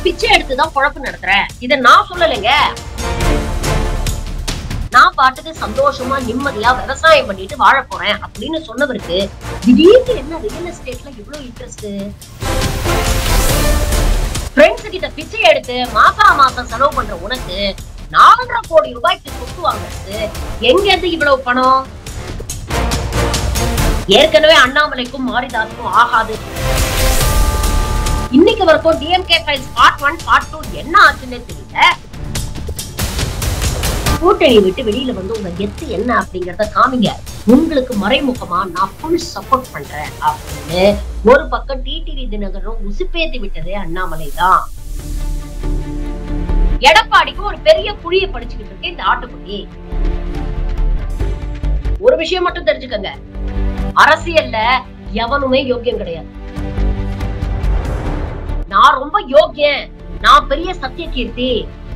பிச்சை எடுத்துதான் பொழப்பு நடத்துறேன். இத நான் சொல்லலைங்க. நான் பாட்டுக்கு சந்தோஷமா நிம்மதியா விவசாயம் பண்ணிட்டு வாழ போறேன் அப்படின்னு சொன்னவருக்கு திடீர்னு என்ன ரியல் எஸ்டேட்ல இவ்வளவு இன்ட்ரெஸ்ட்? ஃப்ரெண்ட்ஸ் கிட்ட பிச்சை எடுத்து மாசம் செலவு பண்ற உனக்கு 4.5 கோடி ரூபாய்க்கு சொத்து வாங்குறது எங்க இருந்து இவ்வளவு பணம்? ஏற்கனவே அண்ணாமலைக்கும் மாரிதாசுக்கும் ஆகாது. இன்னைக்கு வரைக்கும் டிஎம்கே ஃபைல்ஸ் பார்ட் 1 பார்ட் 2 என்ன ஆச்சுன்னு தெரியல. கூட்டணி விட்டு வெளியில வந்து உங்க கெத்து என்ன அப்படிங்கறத காமிங்க. உங்களுக்கு மறைமுகமா நான் ஃபுல் சப்போர்ட் பண்றேன் அப்படின்னு ஒரு பக்கம் டிடிவி தினகரனும் உசுப்பேத்தி விட்டதே அண்ணாமலை தான். எடப்பாடிக்கு ஒரு பெரிய குழிய படிச்சுக்கிட்டு இருக்கு இந்த ஆட்டுக்குட்டி. ஒரு விஷயம் மட்டும் தெரிஞ்சுக்கங்க, அரசியல்ல எவனுமே யோக்கியம் கிடையாது. நான் ரொம்ப யோக்கியன், நான் பெரிய சத்தியகீர்த்தி,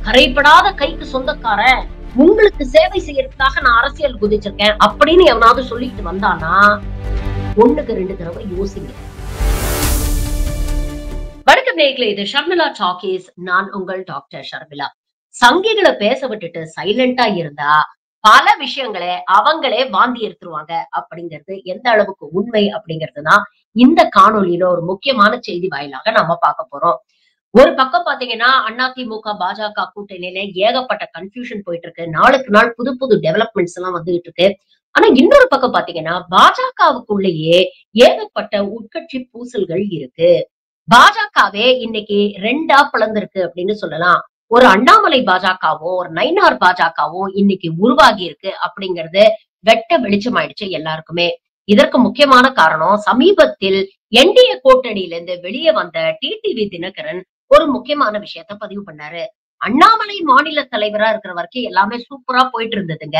கரைப்படாத கைக்கு சொந்தக்காரன், உங்களுக்கு சேவை செய்யறதுக்காக நான் அரசியல் குதிச்சிருக்கேன் அப்படின்னு எவனாவது சொல்லிட்டு வந்தானா 1க்கு 2 தடவை யோசிங்க. வணக்கம் நேயர்களே, இது ஷர்மிளா டாக்கீஸ். நான் உங்கள் டாக்டர் ஷர்மிளா. சங்கிகளை பேச விட்டுட்டு சைலண்டா இருந்தா பல விஷயங்களை அவங்களே வாந்தி எடுத்துருவாங்க அப்படிங்கிறது எந்த அளவுக்கு உண்மை அப்படிங்கிறதுதான் இந்த காணொலியில ஒரு முக்கியமான செய்தி வாயிலாக நாம பார்க்க போறோம். ஒரு பக்கம் பாத்தீங்கன்னா அதிமுக பாஜக கூட்டணியில ஏகப்பட்ட கன்ஃபியூஷன் போயிட்டு இருக்கு. நாளுக்கு நாள் புது புது டெவலப்மெண்ட்ஸ் எல்லாம் வந்துகிட்டு இருக்கு. ஆனா இன்னொரு பக்கம் பாத்தீங்கன்னா பாஜகவுக்குள்ளேயே ஏகப்பட்ட உட்கட்சி பூசல்கள் இருக்கு. பாஜகவே இன்னைக்கு 2ஆ பிளந்திருக்கு அப்படின்னு சொல்லலாம். ஒரு அண்ணாமலை பாஜகவும் ஒரு நயினார் பாஜகவும் இன்னைக்கு உருவாகி இருக்கு அப்படிங்கிறது வெட்ட வெளிச்சமாயிடுச்சு எல்லாருக்குமே. இதற்கு முக்கியமான காரணம் சமீபத்தில் என்டிஏ கூட்டணியில இருந்து வெளியே வந்த டிடிவி தினகரன் ஒரு முக்கியமான விஷயத்த பதிவு பண்ணாரு. அண்ணாமலை மாநில தலைவரா இருக்கிற வரைக்கும் எல்லாமே சூப்பரா போயிட்டு இருந்ததுங்க.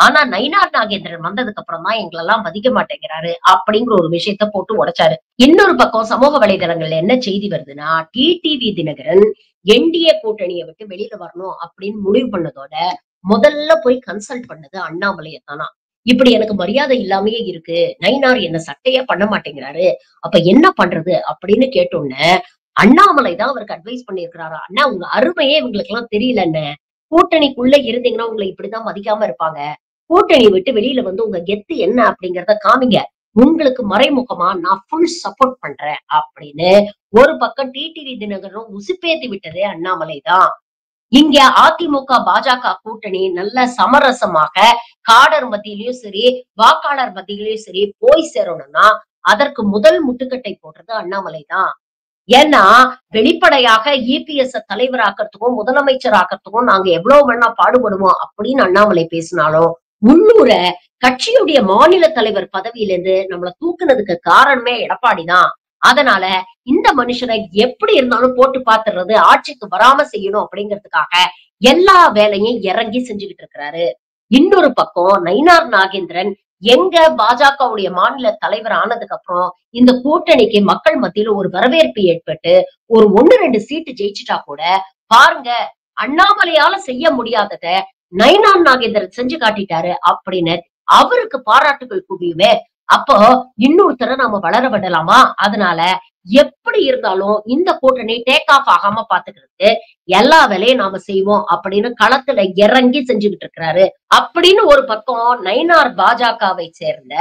ஆனா நயினார் நாகேந்திரன் வந்ததுக்கு அப்புறம் தான் எங்களெல்லாம் மதிக்க மாட்டேங்கிறாரு அப்படிங்கிற ஒரு விஷயத்த போட்டு உடைச்சாரு. இன்னொரு பக்கம் சமூக வலைதளங்கள்ல என்ன செய்தி வருதுன்னா, டிடிவி தினகரன் என்டிஏ கூட்டணியை விட்டு வெளியில வரணும் அப்படின்னு முடிவு பண்ணதோட முதல்ல போய் கன்சல்ட் பண்ணது அண்ணாமலையத்தானா. இப்படி எனக்கு மரியாதை இல்லாமயே இருக்கு, நயினார் என்ன சட்டையே பண்ண மாட்டேங்கிறாரு, அப்ப என்ன பண்றது அப்படின்னு கேட்டோன்னு அண்ணாமலை தான் அவருக்கு அட்வைஸ் பண்ணிருக்கிறாரா, அண்ணா உங்க அருமையே இவங்களுக்கு எல்லாம் தெரியல, என்ன கூட்டணிக்குள்ள இருந்தீங்கன்னா உங்களை இப்படிதான் மதிக்காம இருப்பாங்க, கூட்டணி விட்டு வெளியில வந்து உங்க கெத்து என்ன அப்படிங்கறத காமிங்க, உங்களுக்கு மறைமுகமா நான் ஃபுல் சப்போர்ட் பண்றேன் அப்படின்னு ஒரு பக்கம் டிடிவி தினகரனும் உசுப்பேத்தி விட்டதே அண்ணாமலை தான். இங்க அதிமுக பாஜக கூட்டணி நல்ல சமரசமாக காடர் மத்தியிலயும் சரி வாக்காளர் மத்தியிலயும் சரி போய் சேரணும்னா அதற்கு முதல் முட்டுக்கட்டை போடுறது அண்ணாமலை தான். ஏன்னா வெளிப்படையாக இபிஎஸ் தலைவராக்கிறதுக்கும் முதலமைச்சர் ஆக்கிறதுக்கும் நாங்க எவ்வளவு வேணா பாடுபடுவோம் அப்படின்னு அண்ணாமலை பேசினாலும் உள்ளூர கட்சியுடைய மாநில தலைவர் பதவியில இருந்து நம்மள தூக்குனதுக்கு காரணமே எடப்பாடி தான். அதனால இந்த மனுஷனை எப்படி இருந்தாலும் போட்டு பாத்துறது, ஆட்சிக்கு வராம செய்யணும் அப்படிங்கிறதுக்காக எல்லா வேலையும் இறங்கி செஞ்சுக்கிட்டு இருக்கிறாரு. இன்னொரு பக்கம் நயினார் நாகேந்திரன் எங்க பாஜகவுடைய மாநில தலைவர் ஆனதுக்கு அப்புறம் இந்த கூட்டணிக்கு மக்கள் மத்தியில ஒரு வரவேற்பு ஏற்பட்டு ஒரு 1-2 சீட்டு ஜெயிச்சுட்டா கூட பாருங்க அண்ணாமலையால செய்ய முடியாதத நயினார் நாகேந்திரன் செஞ்சு காட்டிட்டாரு அப்படின்னு அவருக்கு பாராட்டுகள் குவியுமே. அப்போ இன்னொருத்தர நாம வளர விடலாமா? அதனால எப்படி இருந்தாலும் இந்த கூட்டணி டேக் ஆஃப் ஆகாம பாத்துக்கிறதுக்கு எல்லா வேலையும் நாம செய்வோம் அப்படின்னு களத்துல இறங்கி செஞ்சுக்கிட்டு இருக்கிறாரு. அப்படின்னு ஒரு பக்கம் நயினார் பாஜகவை சேர்ந்த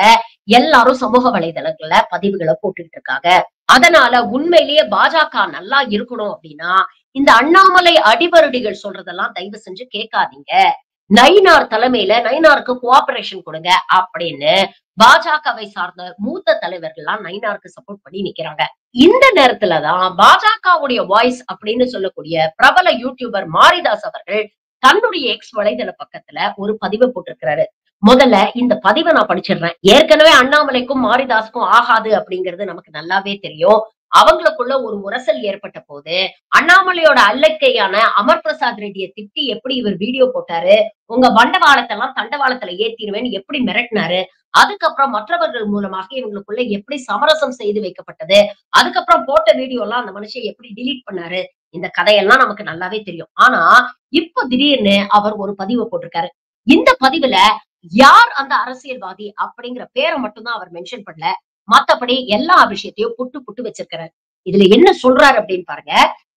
எல்லாரும் சமூக வலைதளங்கள்ல பதிவுகளை போட்டுக்கிட்டு இருக்காங்க. அதனால உண்மையிலேயே பாஜக நல்லா இருக்கணும் அப்படின்னா இந்த அண்ணாமலை அடிபருடிகள் சொல்றதெல்லாம் தயவு செஞ்சு கேட்காதீங்க. நயினார் தலைமையில நயினாருக்கு கோஆபரேஷன் கொடுங்க அப்படின்னு பாஜகவை சார்ந்த மூத்த தலைவர்கள்லாம் நயினாருக்கு சப்போர்ட் பண்ணி நிக்கிறாங்க. இந்த நேரத்துலதான் பாஜகவுடைய வாய்ஸ் அப்படின்னு சொல்லக்கூடிய பிரபல யூடியூபர் மாரிதாஸ் அவர்கள் தன்னுடைய எக்ஸ் வலைதள பக்கத்துல ஒரு பதிவை போட்டிருக்கிறாரு. முதல்ல இந்த பதிவை நான் படிச்சிடுறேன். ஏற்கனவே அண்ணாமலைக்கும் மாரிதாஸுக்கும் ஆகாது அப்படிங்கிறது நமக்கு நல்லாவே தெரியும். அவங்களுக்குள்ள ஒரு உரசல் ஏற்பட்ட போது அண்ணாமலையோட அல்லக்கையான அமர் பிரசாத் ரெட்டியை திட்டி எப்படி இவர் வீடியோ போட்டாரு, உங்க பண்டவாளத்தை எல்லாம் தண்டவாளத்துல ஏத்திடுவேன்னு எப்படி மிரட்டினாரு, அதுக்கப்புறம் மற்றவர்கள் மூலமாக இவங்களுக்குள்ள எப்படி சமரசம் செய்து வைக்கப்பட்டது, அதுக்கப்புறம் போட்ட வீடியோ எல்லாம் அந்த மனுஷன் எப்படி டிலீட் பண்ணாரு, இந்த கதையெல்லாம் நமக்கு நல்லாவே தெரியும். ஆனா இப்ப திடீர்னு அவர் ஒரு பதிவை போட்டிருக்காரு. இந்த பதிவுல யார் அந்த அரசியல்வாதி அப்படிங்கிற பேரை மட்டும்தான் அவர் மென்ஷன் பண்ணல. மத்தபடி எல்லா விஷயத்தையும் புட்டு புட்டு வச்சிருக்கிறார். இதுல என்ன சொல்றாரு அப்படின்னு பாருங்க.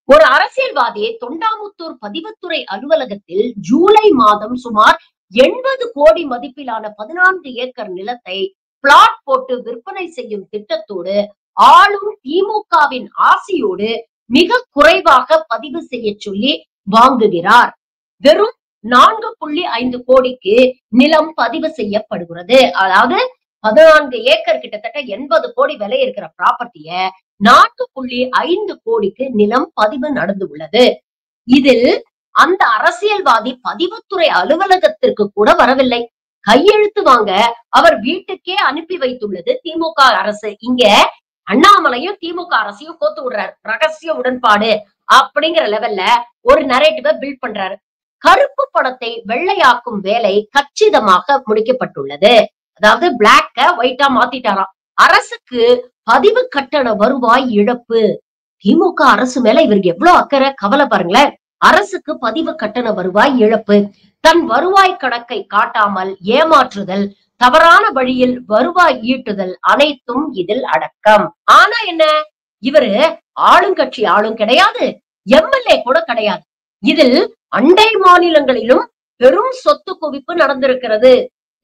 ஒரு அரசியல்வாதி தொண்டாமுத்தூர் பதிவுத்துறை அலுவலகத்தில் ஜூலை மாதம் சுமார் 80 கோடி மதிப்பிலான 14 ஏக்கர் நிலத்தை பிளாட் போட்டு விற்பனை செய்யும் திட்டத்தோடு ஆளும் திமுகவின் ஆசியோடு மிக குறைவாக பதிவு செய்ய சொல்லி வாங்குகிறார். வெறும் 4.5 கோடிக்கு நிலம் பதிவு செய்யப்படுகிறது. அதாவது 14 ஏக்கர் கிட்டத்தட்ட 80 கோடி விலை இருக்கிற ப்ராப்பர்ட்டிய 4.5 கோடிக்கு நிலம் பதிவு நடந்து உள்ளது. இதில் அந்த அரசியல்வாதி பதிவுத்துறை அலுவலகத்திற்கு கூட வரவில்லை. கையெழுத்து வாங்க அவர் வீட்டுக்கே அனுப்பி வைத்துள்ளது திமுக அரசு. இங்க அண்ணாமலையும் திமுக அரசையும் கோத்து விடுறாரு. ரகசிய உடன்பாடு அப்படிங்கிற லெவல்ல ஒரு நரேட்டிவ பில்ட் பண்றாரு. கருப்பு பணத்தை வெள்ளையாக்கும் வேலை கச்சிதமாக முடிக்கப்பட்டுள்ளது. அதாவது பிளாக்க ஒயிட்டா மாத்திட்டாராம். அரசுக்கு பதிவு கட்டண வருவாய் இழப்பு. திமுக அரசு மேல இவருக்கு எவ்வளவு அக்கறை, கவலை பாருங்களேன். அரசுக்கு பதிவு கட்டண வருவாய் இழப்பு, தன் வருவாய் கணக்கை காட்டாமல் ஏமாற்றுதல், தவறான வழியில் வருவாய் ஈட்டுதல் அனைத்தும் இதில் அடக்கம். ஆனா என்ன, இவரு ஆளுங்கட்சி ஆளும் கிடையாது, எம்எல்ஏ கூட கிடையாது. இதில் அண்டை மாநிலங்களிலும் பெரும் சொத்து குவிப்பு நடந்திருக்கிறது.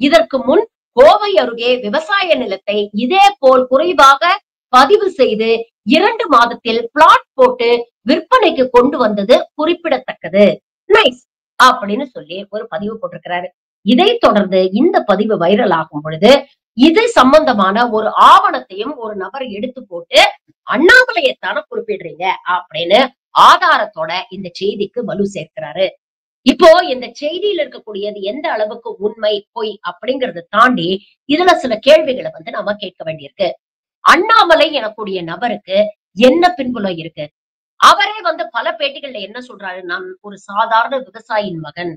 இதற்கு முன் கோவை அருகே விவசாய நிலத்தை இதே போல் குறைவாக பதிவு செய்து 2 மாதத்தில் பிளாட் போட்டு விற்பனைக்கு கொண்டு வந்தது குறிப்பிடத்தக்கது. நைஸ் அப்படின்னு சொல்லி ஒரு பதிவு போட்டிருக்கிறாரு. இதை தொடர்ந்து இந்த பதிவு வைரல் ஆகும் பொழுது இது சம்பந்தமான ஒரு ஆவணத்தையும் ஒரு நபர் எடுத்து போட்டு அண்ணாமலையை தானே குறிப்பிடுறீங்க அப்படின்னு ஆதாரத்தோட இந்த செய்திக்கு வலு சேர்க்கிறாரு. இப்போ இந்த செய்தியில இருக்கக்கூடியது எந்த அளவுக்கு உண்மை பொய் அப்படிங்கறத தாண்டி இதுல சில கேள்விகளை நாம கேட்க வேண்டியிருக்கு. அண்ணாமலை எனக்கூடிய நபருக்கு என்ன பின்புலம் இருக்கு? அவரே பல பேட்டிகள்ல என்ன சொல்றாரு, நான் ஒரு சாதாரண விவசாயியின் மகன்,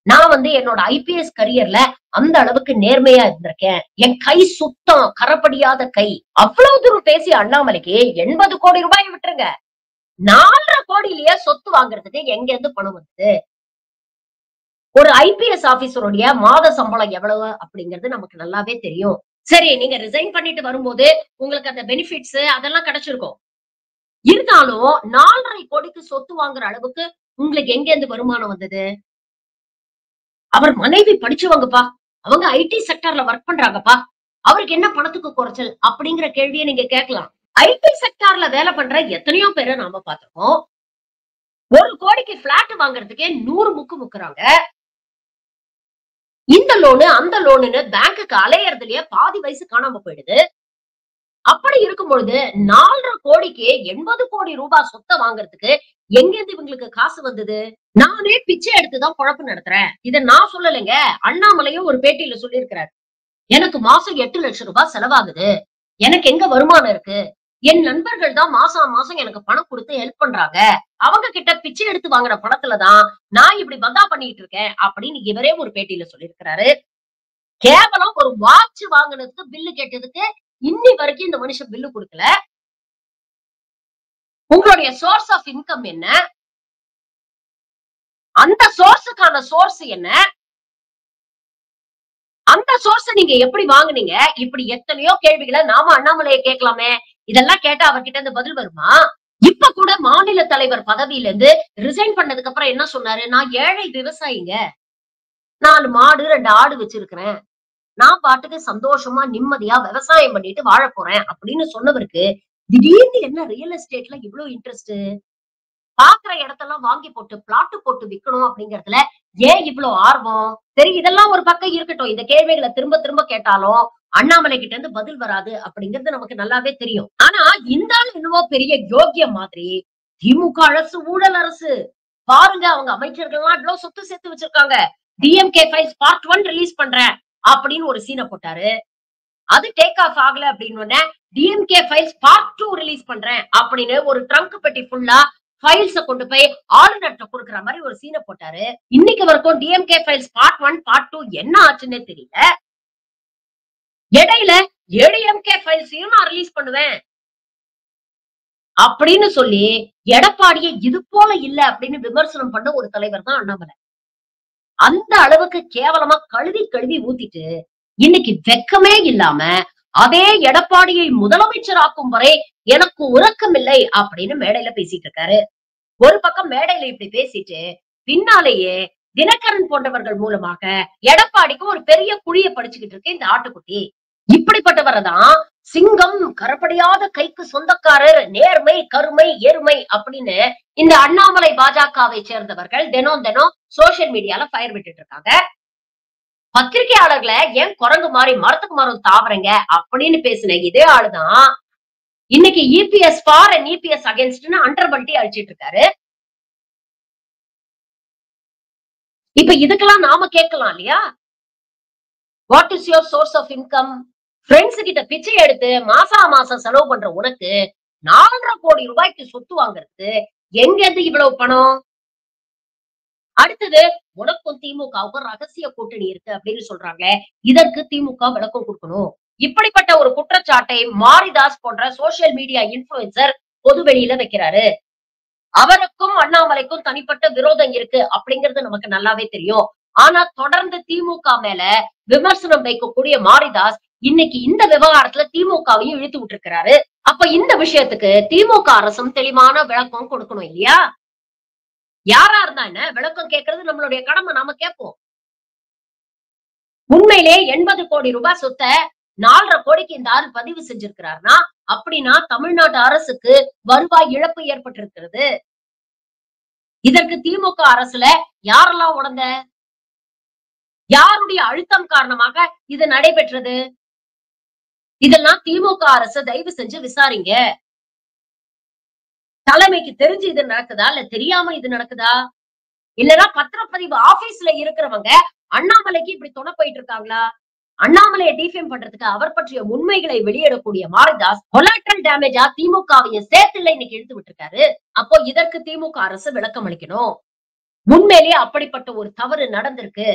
நான் என்னோட ஐபிஎஸ் கரியர்ல அந்த அளவுக்கு நேர்மையா இருந்திருக்கேன், என் கை சுத்தம், கரப்படியாத கை, அவ்வளவு தூரம் பேசி அண்ணாமலைக்கு 80 கோடி ரூபாய் விட்டுருங்க, 4.5 கோடியிலேயே சொத்து வாங்குறதுக்கு எங்க இருந்து பணம் வந்தது? ஒரு ஐபிஎஸ் ஆபீசருடைய மாத சம்பளம் எவ்வளவு அப்படிங்கிறது நமக்கு நல்லாவே தெரியும். சரி, நீங்க ரிசைன் பண்ணிட்டு வரும்போது உங்களுக்கு அந்த பெனிஃபிட்ஸ் அதெல்லாம் கிடைச்சிருக்கும். இருந்தாலும் 4.5 கோடிக்கு சொத்து வாங்குற அளவுக்கு உங்களுக்கு எங்க இருந்து வருமானம் வந்தது? அவர் மனைவி படிச்சவங்கப்பா, அவங்க ஐடி செக்டர்ல ஒர்க் பண்றாங்கப்பா, அவருக்கு என்ன பணத்துக்கு குறைச்சல் அப்படிங்கிற கேள்வியை நீங்க கேட்கலாம். ஐடி செக்டர்ல வேலை பண்ற எத்தனையோ பேரை நாம பார்த்திருக்கோம். 1 கோடிக்கு பிளாட் வாங்குறதுக்கே 100 முக்கு முக்குறாங்க. இந்த லோனு அந்த லோனுன்னு பேங்குக்கு அலையறதுலயே பாதி வயசு காணாம போயிடுது. அப்படி இருக்கும் பொழுது 4.5 கோடிக்கு 80 கோடி ரூபாய் சொத்தை வாங்குறதுக்கு எங்க இருந்து இவங்களுக்கு காசு வந்தது? நானே பிச்சை எடுத்துதான் பொழப்பு நடத்துறேன். இத நான் சொல்லலைங்க, அண்ணாமலையும் ஒரு பேட்டியில சொல்லியிருக்கிறார். எனக்கு மாசம் 8 லட்சம் ரூபாய் செலவாகுது, எனக்கு எங்க வருமானம் இருக்கு, என் நண்பர்கள் தான் மாசம் மாசம் எனக்கு பணம் கொடுத்து ஹெல்ப் பண்றாங்க, அவங்க கிட்ட பிச்சை எடுத்து வாங்குற பணத்துலதான் நான் இப்படி பந்தா பண்ணிட்டு இருக்கேன் அப்படின்னு இவரே ஒரு பேட்டியில சொல்லியிருக்கிறாரு. கேவலம் ஒரு வாட்ச் வாங்கினதுக்கு பில்லு கேட்டதுக்கு இன்னி வரைக்கும் இந்த மனுஷன் பில்லு கொடுக்கல. உங்களுடைய சோர்ஸ் ஆஃப் இன்கம் என்ன? அந்த சோர்ஸுக்கான சோர்ஸ் என்ன? அந்த சோர்ஸ் நீங்க எப்படி வாங்குனீங்க? இப்படி எத்தனையோ கேள்விகளை நாம அண்ணாமலையை கேட்கலாமே. இதெல்லாம் கேட்டா அவர்கிட்ட இருந்து பதில் வருமா? இப்ப கூட மாநில தலைவர் பதவியில இருந்து ரிசைன் பண்ணதுக்கு அப்புறம் என்ன சொன்னாரு, நான் ஏழை விவசாயிங்க, 4 மாடு 2 ஆடு வச்சிருக்கிறேன், நான் பாட்டுக்கு சந்தோஷமா நிம்மதியா விவசாயம் பண்ணிட்டு வாழ போறேன் அப்படின்னு சொன்னவருக்கு திடீர்னு என்ன ரியல் எஸ்டேட்ல இவ்வளவு இன்ட்ரெஸ்ட்? பாக்குற இடத்தெல்லாம் வாங்கி போட்டு பிளாட் போட்டு விக்கணும் அப்படிங்கறதுல ஏன் இவ்வளவு ஆர்வம்? சரி, இதெல்லாம் ஒரு பக்கம் இருக்கட்டும். இந்த கேள்விகளை திரும்ப திரும்ப கேட்டாலும் அண்ணாமலை கிட்ட இருந்து பதில் வராது அப்படிங்கிறது நமக்கு நல்லாவே தெரியும். ஆனா இந்த ஆள் என்னவோ பெரிய யோக்கியம் மாதிரி, திமுக அரசு ஊழல் அரசு, பாருங்க அவங்க அமைச்சர்கள் எல்லாம் இவ்வளவு சொத்து சேர்த்து வச்சிருக்காங்க, டிஎம்கே ஃபைல்ஸ் பார்ட் 1 ரிலீஸ் பண்றேன் அப்படின்னு ஒரு சீனை போட்டாரு. அது டேக் ஆஃப் ஆகல அப்படின்னு டிஎம்கே ஃபைல்ஸ் பார்ட் 2 ரிலீஸ் பண்றேன் அப்படின்னு ஒரு ட்ரங்க் பெட்டி ஃபுல்லா ஃபைல்ஸ கொண்டு போய் ஆளுநர்கிட்ட கொடுக்குற மாதிரி ஒரு சீனை போட்டாரு. இன்னைக்கு வரைக்கும் டிஎம்கே ஃபைல்ஸ் பார்ட் 1 பார்ட் 2 என்ன ஆச்சுன்னே தெரியல. இடையில ஏடிஎம்கே ஃபைல்ஸையும் நான் ரிலீஸ் பண்ணுவேன் அப்படின்னு சொல்லி எடப்பாடியை இது போல இல்ல அப்படின்னு விமர்சனம் பண்ண ஒரு தலைவர் தான் அண்ணாமலை. அந்த அளவுக்கு கேவலமா கழுவி கழுவி ஊத்திட்டு இன்னைக்கு வெக்கமே இல்லாம அதே எடப்பாடியை முதலமைச்சராக்கும் வரை எனக்கு உறக்கம் இல்லை அப்படின்னு மேடையில பேசிட்டு இருக்காரு. ஒரு பக்கம் மேடையில இப்படி பேசிட்டு பின்னாலேயே தினகரன் போன்றவர்கள் மூலமாக எடப்பாடிக்கு ஒரு பெரிய குழிய படிச்சுக்கிட்டு இருக்கு இந்த ஆட்டுக்குட்டி. இப்படிப்பட்டவரை தான் சிங்கம் கரப்படியாத கைக்கு சொந்தக்காரர், நேர்மை கருமை எருமை அப்படின்னு இந்த அண்ணாமலை பாஜகவை சேர்ந்தவர்கள் தினம் தினம் சோசியல் மீடியால ஃபயர் விட்டுட்டு இருக்காங்க. பத்திரிகையாளர்களை ஏன் குரங்கு மாதிரி மரத்துக்கு மரம் தாவறீங்க அப்படின்னு பேசின இதே ஆளுதான் இன்னைக்கு இபிஎஸ் ஃபார் அண்ட் இபிஎஸ் அகைன்ஸ்ட்னு அண்டர்பல்ட்டி அடிச்சிட்டு இருக்காரு. இப்ப இதுக்கெல்லாம் நாம கேட்கலாம் இல்லையா? What is your source of income? Friends கிட்ட பிச்சை எடுத்து மாசம் செலவு பண்ற உனக்கு 4.5 கோடி ரூபாய்க்கு சொத்து வாங்குறது எங்க இருந்து இவ்வளவு பணம்? அடுத்தது உனக்கும் திமுகவுக்கும் ரகசிய கூட்டணி இருக்கு அப்படின்னு சொல்றாங்க. இதற்கு திமுக விளக்கம் கொடுக்கணும். இப்படிப்பட்ட ஒரு குற்றச்சாட்டை மாரிதாஸ் போன்ற சோசியல் மீடியா இன்ஃபுளுசர் பொது வெளியில வைக்கிறாரு. அவருக்கும் அண்ணாமலைக்கும் தனிப்பட்ட விரோதம் இருக்கு அப்படிங்கிறது நமக்கு நல்லாவே தெரியும். ஆனா தொடர்ந்து திமுக மேல விமர்சனம் வைக்கக்கூடிய மாரிதாஸ் இன்னைக்கு இந்த விவகாரத்துல திமுகவையும் இழுத்து விட்டுருக்கிறாரு. அப்ப இந்த விஷயத்துக்கு திமுக அரசும் தெளிவான விளக்கம் கொடுக்கணும் இல்லையா? யாரா இருந்தா என்ன, விளக்கம் கேட்கறது நம்மளுடைய கடமை, நாம கேட்போம். உண்மையிலே 80 கோடி ரூபாய் சொத்தை 4.5 கோடிக்கு இந்த ஆள் பதிவு செஞ்சிருக்கிறார்னா அப்படின்னா தமிழ்நாட்டு அரசுக்கு வருவாய் இழப்பு ஏற்பட்டிருக்கிறது. இதற்கு திமுக அரசுல யாரெல்லாம் உடந்த, யாருடைய அழுத்தம் காரணமாக இது நடைபெற்றது? இதெல்லாம் திமுக அரசு தயவு செஞ்சு விசாரிங்க. தலைமைக்கு தெரிஞ்சு இது நடக்குதா இல்ல தெரியாம இது நடக்குதா? இல்லனா பத்திரப்பதிவு ஆபீஸ்ல இருக்கிறவங்க அண்ணாமலைக்கு இப்படி துணை போயிட்டு இருக்காங்களா? அண்ணாமலையை டிஃபேம் பண்றதுக்கு அவர் பற்றிய உண்மைகளை வெளியிடக்கூடிய மாரிதாஸ் கொலாட்ரல் டேமேஜா திமுகவையும் சேர்த்துல இன்னைக்கு இழுத்து விட்டுருக்காரு. அப்போ இதற்கு திமுக அரசு விளக்கம் அளிக்கணும். உண்மையிலேயே அப்படிப்பட்ட ஒரு தவறு நடந்திருக்கு.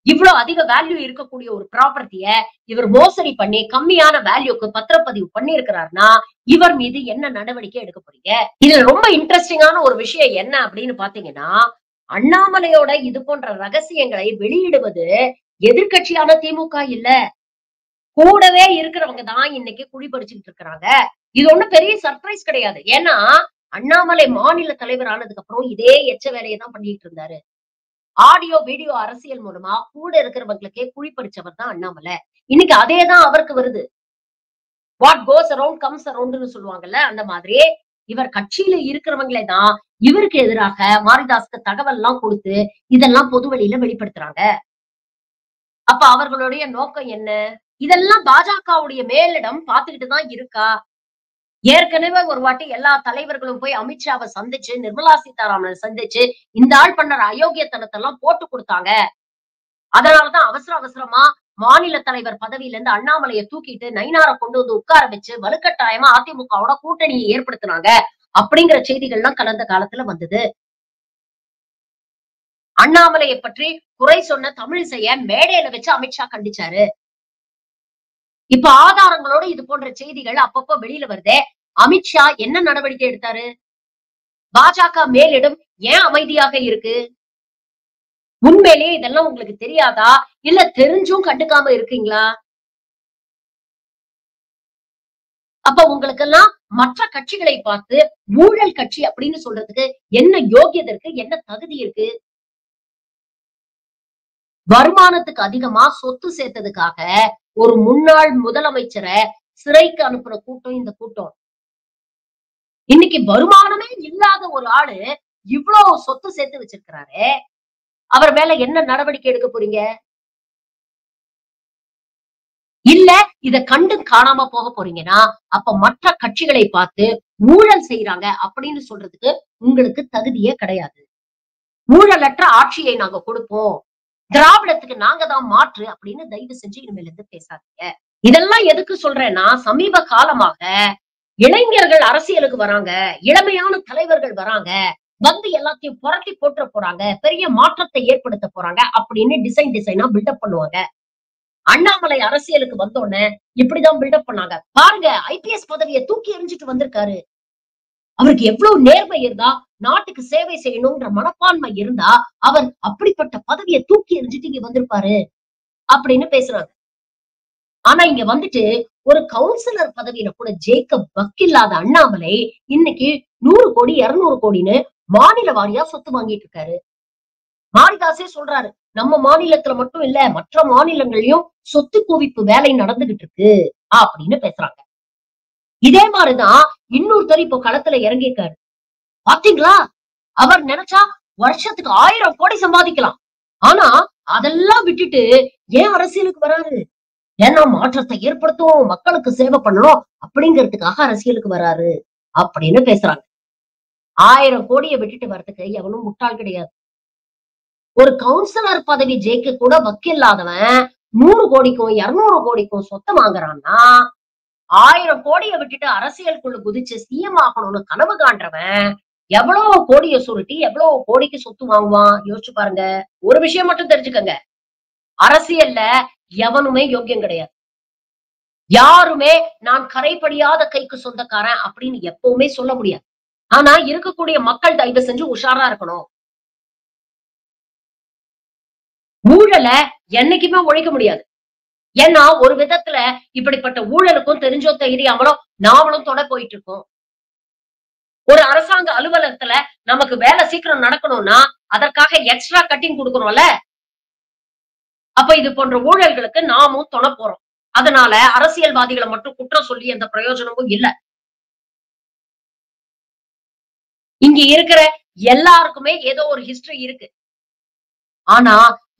இவ்வளவு அதிக வேல்யூ இருக்கக்கூடிய ஒரு ப்ராப்பர்ட்டிய இவர் மோசடி பண்ணி கம்மியான வேல்யூக்கு பத்திரப்பதிவு பண்ணி இருக்கிறார்னா இவர் மீது என்ன நடவடிக்கை எடுக்க போறீங்க? இதுல ரொம்ப இன்ட்ரெஸ்டிங்கான ஒரு விஷயம் என்ன அப்படின்னு பாத்தீங்கன்னா, அண்ணாமலையோட இது போன்ற ரகசியங்களை வெளியிடுவது எதிர்கட்சியான திமுக இல்ல, கூடவே இருக்கிறவங்க தான் இன்னைக்கு குடிபடிச்சுட்டு இருக்கிறாங்க. இது ஒண்ணும் பெரிய சர்ப்ரைஸ் கிடையாது. ஏன்னா அண்ணாமலை மாநில தலைவர் ஆனதுக்கு அப்புறம் இதே எச்ச வேலையை தான் பண்ணிட்டு இருந்தாரு. ஆடியோ வீடியோ அரசியல் மூலமா கூட இருக்கிறவங்களுக்கே குழிப்படிச்சவர் தான் அண்ணாமலை. இன்னைக்கு அதேதான் அவருக்கு வருது. வாட் கோஸ் அரவுண்ட் கம்ஸ் அரவுண்ட்னு சொல்லுவாங்கல்ல, அந்த மாதிரி இவர் கட்சியில இருக்கிறவங்களே தான் இவருக்கு எதிராக மாரிதாஸ்க்கு தகவல் எல்லாம் கொடுத்து இதெல்லாம் பொது வெளியில வெளிப்படுத்துறாங்க. அப்ப அவர்களுடைய நோக்கம் என்ன? இதெல்லாம் பாஜகவுடைய மேலிடம் பாத்துக்கிட்டு தான் இருக்கா? ஏற்கனவே ஒரு வாட்டி எல்லா தலைவர்களும் போய் அமித்ஷாவை சந்திச்சு, நிர்மலா சீதாராமனை சந்திச்சு இந்த ஆள் பண்ண அயோக்கியத்தனத்தை எல்லாம் போட்டு கொடுத்தாங்க. அதனாலதான் அவசரமா மாநில தலைவர் பதவியில இருந்து அண்ணாமலையை தூக்கிட்டு நயினாரை கொண்டு வந்து உட்கார வச்சு வலுக்கட்டாயமா அதிமுகவோட கூட்டணியை ஏற்படுத்தினாங்க அப்படிங்கிற செய்திகள்லாம் கலந்த காலத்துல வந்தது. அண்ணாமலையை பற்றி குறை சொன்ன தமிழிசைய மேடையில வச்சு அமித்ஷா கண்டிச்சாரு. இப்ப ஆதாரங்களோட இது போன்ற செய்திகள் அப்பப்போ வெளியில வருதே, அமித்ஷா என்ன நடவடிக்கை எடுத்தாரு? பாஜக மேலிடம் ஏன் அமைதியாக இருக்கு? உண்மையிலேயே இதெல்லாம் உங்களுக்கு தெரியாதா இல்ல தெரிஞ்சும் கண்டுக்காம இருக்கீங்களா? அப்ப உங்களுக்கு எல்லாம் மற்ற கட்சிகளை பார்த்து ஊழல் கட்சி அப்படின்னு சொல்றதுக்கு என்ன யோகியதை இருக்கு, என்ன தகுதி இருக்கு? வருமானத்துக்கு அதிகமா சொத்து சேர்த்ததுக்காக ஒரு முன்னாள் முதலமைச்சரை சிறைக்கு அனுப்புற கூட்டம் இந்த கூட்டம். இன்னைக்கு வருமானமே இல்லாத ஒரு ஆளு இவ்வளவு சொத்து சேர்த்து வச்சிருக்கிறாரு. அவர் மேல என்ன நடவடிக்கை எடுக்க போறீங்க? இல்ல இத கண்டு காணாம போக போறீங்கன்னா அப்ப மற்ற கட்சிகளை பார்த்து ஊழல் செய்யறாங்க அப்படின்னு சொல்றதுக்கு உங்களுக்கு தகுதியே கிடையாது. ஊழலற்ற ஆட்சியை நாங்க கொடுப்போம், திராவிடத்துக்கு நாங்க தான் மாற்று அப்படின்னு தயவு செஞ்சு இனிமேல இருந்து பேசாதீங்க. இதெல்லாம் எதுக்கு சொல்றேன்னா, சமீப காலமாக இளைஞர்கள் அரசியலுக்கு வராங்க, இளமையான தலைவர்கள் வராங்க, வந்து எல்லாத்தையும் புரட்டி போட்டுற போறாங்க, பெரிய மாற்றத்தை ஏற்படுத்த போறாங்க அப்படின்னு டிசைனா பில்டப் பண்ணுவாங்க. அண்ணாமலை அரசியலுக்கு வந்தோடனே இப்படிதான் பில்டப் பண்ணாங்க. பாருங்க, ஐபிஎஸ் பதவியை தூக்கி எறிஞ்சிட்டு வந்திருக்காரு. அவருக்கு எவ்வளவு நேர்மை இருந்தா, நாட்டுக்கு சேவை செய்யணும்ன்ற மனப்பான்மை இருந்தா அவர் அப்படிப்பட்ட பதவியை தூக்கி எறிஞ்சிட்டு இங்க வந்திருப்பாரு அப்படின்னு பேசுறாங்க. ஆனா இங்க வந்துட்டு ஒரு கவுன்சிலர் பதவியில கூட ஜெயிக்க வக்கில்லாத அண்ணாமலை இன்னைக்கு 100 கோடி 200 கோடின்னு மாநில வாரியா சொத்து வாங்கிட்டு இருக்காரு. மாரிதாசே சொல்றாரு, நம்ம மாநிலத்துல மட்டும் இல்ல, மற்ற மாநிலங்கள்லயும் சொத்து குவிப்பு வேலை நடந்துகிட்டு இருக்கு அப்படின்னு பேசுறாங்க. இதே மாதிரிதான் இன்னொருத்தர் இப்போ களத்துல இறங்கியிருக்காரு. பாத்தீங்களா? அவர் நினைச்சா வருஷத்துக்கு 1000 கோடி சம்பாதிக்கலாம். ஆனா அதெல்லாம் விட்டுட்டு ஏன் அரசியலுக்கு வராரு? ஏன்னா மாற்றத்தை ஏற்படுத்தும், மக்களுக்கு சேவை பண்ணணும் அப்படிங்கிறதுக்காக அரசியலுக்கு வராரு அப்படின்னு பேசுறாங்க. 1000 கோடிய விட்டுட்டு வர்றதுக்கு எவனும் முட்டாள் கிடையாது. ஒரு கவுன்சிலர் பதவி ஜெயிக்க கூட வக்கில்லாதவன் 100 கோடிக்கும் 200 கோடிக்கும் சொத்தை வாங்குறான்னா 1000 கோடிய விட்டுட்டு அரசியலுக்குள்ள குதிச்சு சிஎம் ஆகணும்னு கனவு காண்றவன் எவ்வளவு கோடிய சுருட்டி எவ்வளவு கோடிக்கு சொத்து வாங்குவான் யோசிச்சு பாருங்க. ஒரு விஷயம் மட்டும் தெரிஞ்சுக்கங்க, அரசியல்ல எவனுமே யோக்கியம் கிடையாது. யாருமே நான் கரைபடியாத கைக்கு சொந்தக்காரன் அப்படின்னு எப்பவுமே சொல்ல முடியாது. ஆனா இருக்கக்கூடிய மக்கள் தயவு செஞ்சு உஷாரா இருக்கணும். ஊழல என்னைக்குமே ஒழிக்க முடியாது. ஏன்னா ஒரு விதத்துல இப்படிப்பட்ட ஊழலுக்கும் தெரிஞ்சோ தெரியாமலோ நாமளும் தொட போயிட்டு இருக்கோம். ஒரு அரசாங்க அலுவலகத்துல நமக்கு வேலை சீக்கிரம் நடக்கணும்னா அதற்காக எக்ஸ்ட்ரா கட்டிங் கொடுக்கணும்ல. அப்ப இது போன்ற ஊழல்களுக்கு நாமும் தொட போறோம். அதனால அரசியல்வாதிகளை மட்டும் குற்றம் சொல்லி எந்த பிரயோஜனமும் இல்ல. இங்க இருக்கிற எல்லாருக்குமே ஏதோ ஒரு ஹிஸ்டரி இருக்கு. ஆனா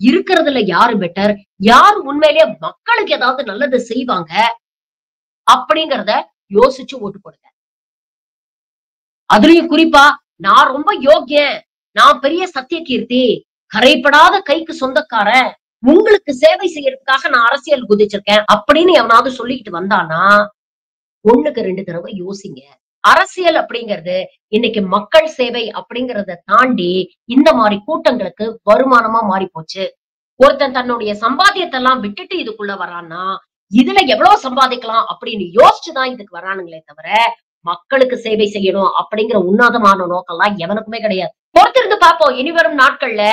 இருக்கிறதுல யாரு பெட்டர், யாரு உண்மையிலேயே மக்களுக்கு ஏதாவது நல்லது செய்வாங்க அப்படிங்கறத யோசிச்சு ஓட்டு போடுங்க. அதுலயும் குறிப்பா நான் ரொம்ப யோக்கியன், நான் பெரிய சத்தியகீர்த்தி, கரைப்படாத கைக்கு சொந்தக்காரன், உங்களுக்கு சேவை செய்யறதுக்காக நான் அரசியல் குதிச்சிருக்கேன் அப்படின்னு எவனாவது சொல்லிக்கிட்டு வந்தானா 1க்கு 2 தடவை யோசிங்க. அரசியல் அப்படிங்கிறது இன்னைக்கு மக்கள் சேவை அப்படிங்கறத தாண்டி இந்த மாதிரி கூட்டங்களுக்கு வருமானமா மாறி போச்சு. ஒருத்தன் தன்னுடைய சம்பாத்தியத்தை எல்லாம் விட்டுட்டு இதுக்குள்ள வரான்னா இதுல எவ்வளவு சம்பாதிக்கலாம் அப்படின்னு யோசிச்சுதான் இதுக்கு வரானுங்களே தவிர மக்களுக்கு சேவை செய்யணும் அப்படிங்கிற உன்னதமான நோக்கம்லாம் எவனுக்குமே கிடையாது. பொறுத்திருந்து பார்ப்போம் இனி வரும் நாட்கள்ல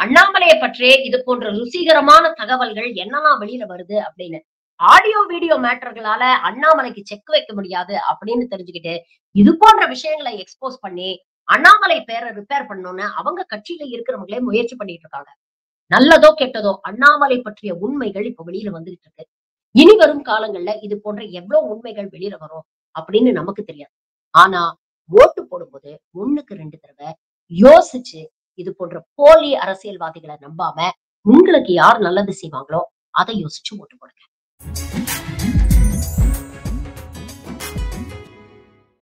அண்ணாமலையை பற்றி இது போன்ற ருசிகரமான தகவல்கள் என்னெல்லாம் வெளியில வருது அப்படின்னு. ஆடியோ வீடியோ மேட்டர்களால அண்ணாமலைக்கு செக் வைக்க முடியாது அப்படின்னு தெரிஞ்சுக்கிட்டு இது போன்ற விஷயங்களை எக்ஸ்போஸ் பண்ணி அண்ணாமலை பேரை ரிப்பேர் பண்ணணும்னு அவங்க கட்சியில இருக்கிறவங்களே முயற்சி பண்ணிட்டு இருக்காங்க. நல்லதோ கெட்டதோ அண்ணாமலை பற்றிய உண்மைகள் இப்ப வெளியில வந்துட்டு இருக்கு. இனி வரும் காலங்கள்ல இது போன்ற எவ்வளவு உண்மைகள் வெளியில வரும் அப்படின்னு நமக்கு தெரியாது. ஆனா ஓட்டு போடும்போது 1க்கு 2 தடவை யோசிச்சு இது போன்ற போலி அரசியல்வாதிகளை நம்பாம உங்களுக்கு யார் நல்லது செய்வாங்களோ அதை யோசிச்சு ஓட்டு போடுங்க.